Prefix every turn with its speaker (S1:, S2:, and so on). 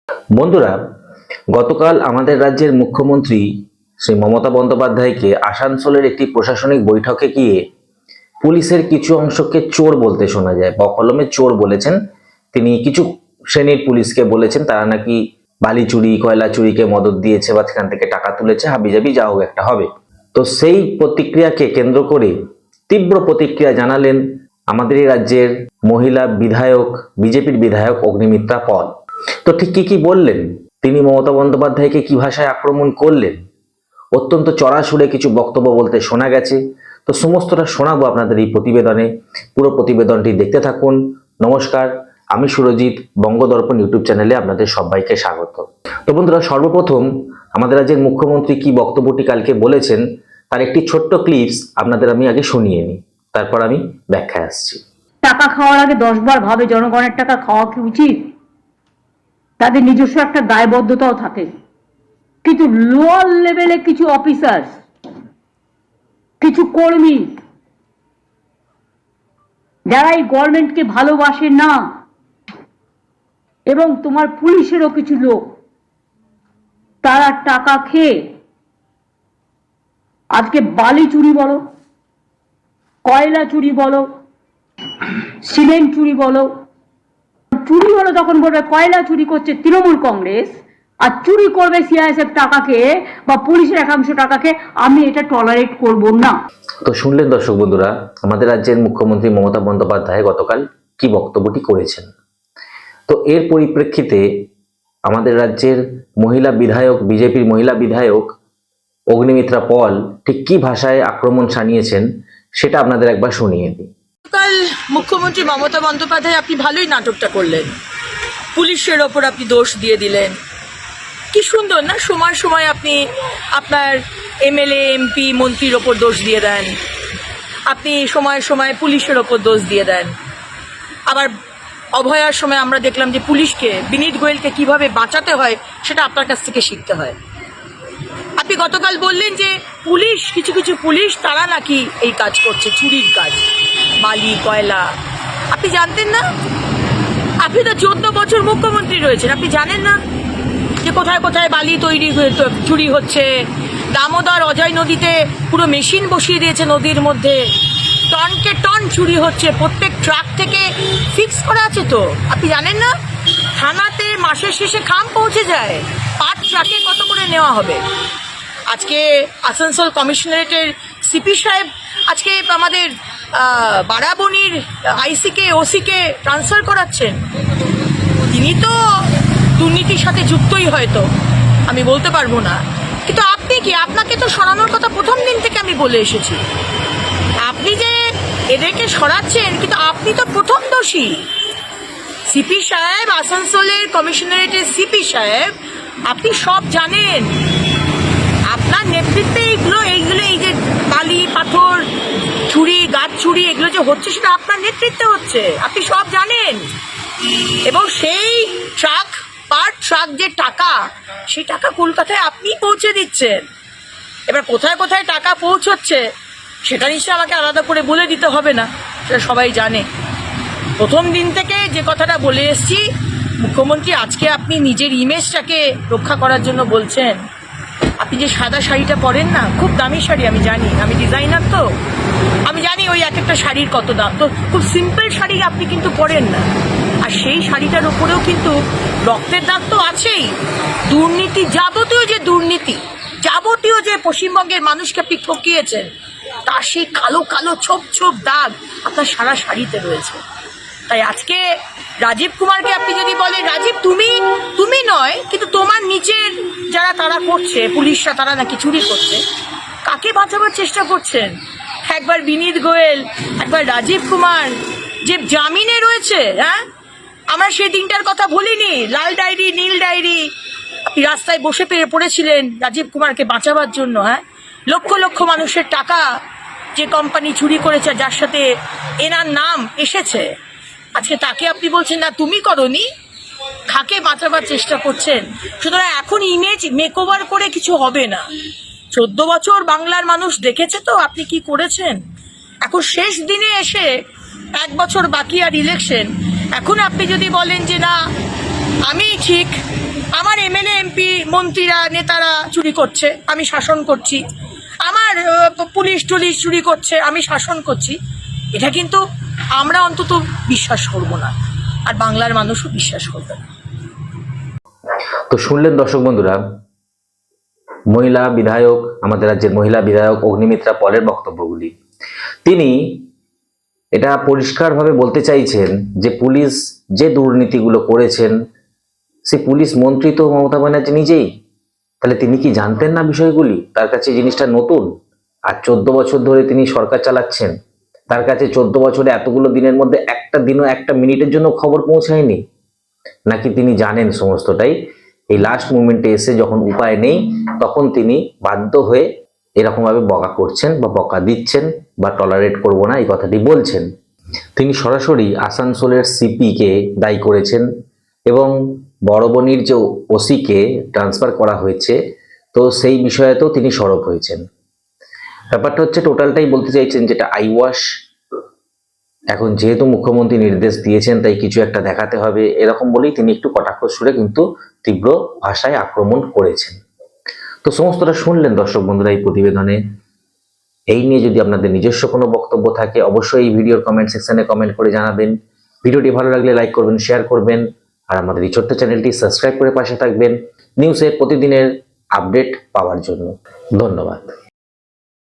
S1: বন্ধুরা, গতকাল আমাদের রাজ্যের মুখ্যমন্ত্রী শ্রী মমতা বন্দ্যোপাধ্যায়কে আসানসোলের একটি প্রশাসনিক বৈঠকে গিয়ে পুলিশের কিছু অংশকে চোর বলতে শোনা যায়। বকলমে চোর বলেছেন তিনি। কিছু শ্রেণীর পুলিশকে বলেছেন তারা নাকি বালি চুরি, কয়লা চুরিকে মদদ দিয়েছে বা সেখান থেকে টাকা তুলেছে, হাবিজাবি যা হোক একটা হবে। তো সেই প্রতিক্রিয়াকে কেন্দ্র করে তীব্র প্রতিক্রিয়া জানালেন আমাদের এই রাজ্যের মহিলা বিধায়ক, বিজেপির বিধায়ক অগ্নিমিত্রা পল। তো ঠিক কি বললেন তিনি, মমতা বন্দ্যোপাধ্যায়কে কি ভাষায় আক্রমণ করলেন, অত্যন্ত চড়া সুরে কিছু বক্তব্য বলতে শোনা গেছে। তো সমস্তটা শোনাবো আপনাদের এই প্রতিবেদনে। পুরো প্রতিবেদনটি দেখতে থাকুন। নমস্কার, আমি সুরজিৎ, বঙ্গদর্পণ ইউটিউব চ্যানেলে আপনাদের সবাইকে স্বাগত। তো বন্ধুরা, সর্বপ্রথম আমাদের রাজ্যের মুখ্যমন্ত্রী কি বক্তব্যটি কালকে বলেছেন তার একটি ছোট্ট ক্লিপস আপনাদের আমি আগে শুনিয়ে নিই, তারপর আমি ব্যাখ্যায় আসছি।
S2: টাকা খাওয়ার আগে 10 বার ভাবে জনগণের টাকা খাওয়া কি উচিত। তাদের নিজস্ব একটা দায়বদ্ধতাও থাকে, কিন্তু লোয়ার লেভেলে কিছু অফিসার, কিছু কর্মী যারা এই গভর্নমেন্টকে ভালোবাসে না, এবং তোমার পুলিশেরও কিছু লোক, তারা টাকা খেয়ে আজকে বালি চুরি বলো, কয়লা চুরি বলো, সিমেন্ট চুরি বলো, চুরি হলো তখন বলবে কয়লা চুরি করছে তৃণমূল কংগ্রেস, আর চুরি করবে সিআইএসএফ টাকাকে বা পুলিশের একাংশ টাকাকে, আমি এটা টলারেট করব না।
S1: তো শুনলেন দর্শক বন্ধুরা, আমাদের রাজ্যের মুখ্যমন্ত্রী মমতা বন্দ্যোপাধ্যায় গতকাল কি বক্তব্যটি করেছেন। তো এর পরিপ্রেক্ষিতে আমাদের রাজ্যের মহিলা বিধায়ক, বিজেপির মহিলা বিধায়ক অগ্নিমিত্রা পল ঠিক কি ভাষায় আক্রমণ শানিয়েছেন সেটা আপনাদের একবার শুনিয়ে দিই।
S3: কাল মুখ্যমন্ত্রী মমতা বন্দ্যোপাধ্যায় আপনি ভালোই নাটকটা করলেন, পুলিশের ওপর আপনি দোষ দিয়ে দিলেন। কি সুন্দর না, সময় সময় আপনি আপনার এমএলএ, এমপি, মন্ত্রীর ওপর দোষ দিয়ে দেন, আপনি সময় সময় পুলিশের ওপর দোষ দিয়ে দেন। আবার অভয়ার সময় আমরা দেখলাম যে পুলিশকে, বিনীত গোয়েলকে কিভাবে বাঁচাতে হয় সেটা আপনার কাছ থেকে শিখতে হয়। আপনি গতকাল বললেন যে পুলিশ, কিছু কিছু পুলিশ তারা নাকি এই কাজ করছে, চুরির কাজ, বালি, কয়লা। আপনি জানতেন না? আপনি তো 14 বছর মুখ্যমন্ত্রী রয়েছেন, আপনি জানেন না যে কোথায় কোথায় বালি তৈরি চুরি হচ্ছে? দামোদর অজয় নদীতে পুরো মেশিন বসিয়ে দিয়েছে নদীর মধ্যে, টনকে টন চুরি হচ্ছে, প্রত্যেক ট্রাক থেকে ফিক্স করা আছে। তো আপনি জানেন না? থানাতে মাসের শেষে খাম পৌঁছে যায়, পাঁচ ট্রাকে কত করে নেওয়া হবে। আজকে আসানসোল কমিশনারেটের সিপি সাহেব আজকে আমাদের বারাবণীর আইসিকে, ওসিকে ট্রান্সফার করাচ্ছেন। তিনি তো দুর্নীতির সাথে যুক্তই হয়তো, আমি বলতে পারবো না, কিন্তু আপনি কি, আপনাকে তো সরানোর কথা প্রথম দিন থেকে আমি বলে এসেছি। আপনি যে এদেরকে সরাচ্ছেন, কিন্তু আপনি তো প্রথম দোষী। সিপি সাহেব, আসানসোলের কমিশনারেটের সিপি সাহেব, আপনি সব জানেন। আপনার নেতৃত্বে এইগুলো এই যে বালি, পাথর চুরি, গাছ চুরি, এগুলো যে হচ্ছে সেটা আপনার নেতৃত্বে হচ্ছে, আপনি সব জানেন। এবং সেই ট্রাক, পার ট্রাক যে টাকা, সেই টাকা কলকাতায় আপনি পৌঁছে দিচ্ছেন। এবার কোথায় কোথায় টাকা পৌঁছচ্ছে সেটা নিশ্চয়ই আমাকে আলাদা করে বলে দিতে হবে না, সেটা সবাই জানে। প্রথম দিন থেকে যে কথাটা বলে এসছি, মুখ্যমন্ত্রী আজকে আপনি নিজের ইমেজটাকে রক্ষা করার জন্য বলছেন। আপনি যে সাদা শাড়িটা পরেন না, খুব দামি শাড়ি, আমি জানি, আমি ডিজাইনার, তো আমি জানি ওই এক একটা শাড়ির কত দাম। তো খুব সিম্পল শাড়ি আপনি কিন্তু পরেন না, আর সেই শাড়িটার উপরেও কিন্তু রক্তের দাগ তো আছেই। দুর্নীতি, যাবতীয় যে দুর্নীতি, যাবতীয় যে পশ্চিমবঙ্গের মানুষকে আপনি ঠকিয়েছেন, তার সেই কালো কালো ছোপ ছোপ দাগ আপনার সারা শাড়িতে রয়েছে। তাই আজকে রাজীব কুমারকে আপনি যদি বলেন, রাজীব তুমি নয়, কিন্তু তোমার নিচের যারা তারা করছে, পুলিশরা, তারা নাকি চুরি করছে, কাকে বাঁচাবার চেষ্টা করছেন? একবার বিনীত গোয়েল, একবার রাজীব কুমার যে জামিনে রয়েছে। হ্যাঁ, আমরা সেই দিনটার কথা ভুলিনি, লাল ডায়েরি, নীল ডায়েরি, আপনি রাস্তায় বসে পড়েছিলেন রাজীব কুমারকে বাঁচাবার জন্য। হ্যাঁ, লক্ষ লক্ষ মানুষের টাকা যে কোম্পানি চুরি করেছে, যার সাথে এনার নাম এসেছে, আজকে তাকে আপনি বলছেন না তুমি করনি, কাকে বাঁচাবার চেষ্টা করছেন? সুতরাং এখন ইমেজ মেকওভার করে কিছু হবে না। 14 বছর বাংলার মানুষ দেখেছে তো আপনি কি করেছেন। এখন শেষ দিনে এসে 1 বছর বাকি আর ইলেকশন, এখন আপনি যদি বলেন যে না আমি ঠিক, আমার এমএলএ এমপি মন্ত্রীরা নেতারা চুরি করছে, আমি শাসন করছি, আমার পুলিশ টুলিশ চুরি করছে, আমি শাসন করছি, এটা কিন্তু আমরা অন্তত বিশ্বাস করব না, আর বাংলার মানুষও বিশ্বাস করবে না।
S1: তো শুনলেন দর্শক বন্ধুরা, মহিলা বিধায়ক, আমাদের রাজ্যের মহিলা বিধায়ক অগ্নিমিত্রা পলের বক্তব্যগুলি। তিনি এটা পরিষ্কারভাবে বলতে চাইছেন যে পুলিশ যে দুর্নীতিগুলো করেছেন, সে পুলিশ মন্ত্রী তো মমতা ব্যানার্জি নিজেই, তাহলে তিনি কি জানতেন না বিষয়গুলি? তার কাছে জিনিসটা নতুন, আর 14 বছর ধরে তিনি সরকার চালাচ্ছেন, তার কাছে 14 বছরে এতগুলো দিনের মধ্যে একটা দিনও একটা মিনিটের জন্য খবর পৌঁছায়নি? নাকি তিনি জানেন সমস্তটাই, এই লাস্ট মোমেন্টে এসে যখন উপায় নেই তখন তিনি বাধ্য হয়ে এরকম ভাবে বকা করছেন বা বকা দিচ্ছেন বা টলারেট করব না এই কথাটি বলছেন? তিনি সরাসরি আসানসোলের সিপি কে দায়ী করেছেন এবং বড়বনির যে ওসিকে ট্রান্সফার করা হয়েছে, তো সেই বিষয়ে তো তিনি সরব হয়েছেন। ব্যাপারটা হচ্ছে টোটালটাই বলতে চাইছেন যেটা আইওয়াশ, এখন যেহেতু মুখ্যমন্ত্রী নির্দেশ দিয়েছেন তাই কিছু একটা দেখাতে হবে, এরকম বলেই তিনি একটু কটাক্ষ সুরে কিন্তু তীব্র ভাষায় আক্রমণ করেছেন। তো সমস্তটা শুনলেন দর্শক বন্ধুরা এই প্রতিবেদনে। এই নিয়ে যদি আপনাদের নিজস্ব কোনো বক্তব্য থাকে অবশ্যই এই ভিডিওর কমেন্ট সেকশনে কমেন্ট করে জানাবেন। ভিডিওটি ভালো লাগলে লাইক করবেন, শেয়ার করবেন, আর আমাদের এই ছোট্ট চ্যানেলটি সাবস্ক্রাইব করে পাশে থাকবেন নিউজের প্রতিদিনের আপডেট পাওয়ার জন্য। ধন্যবাদ।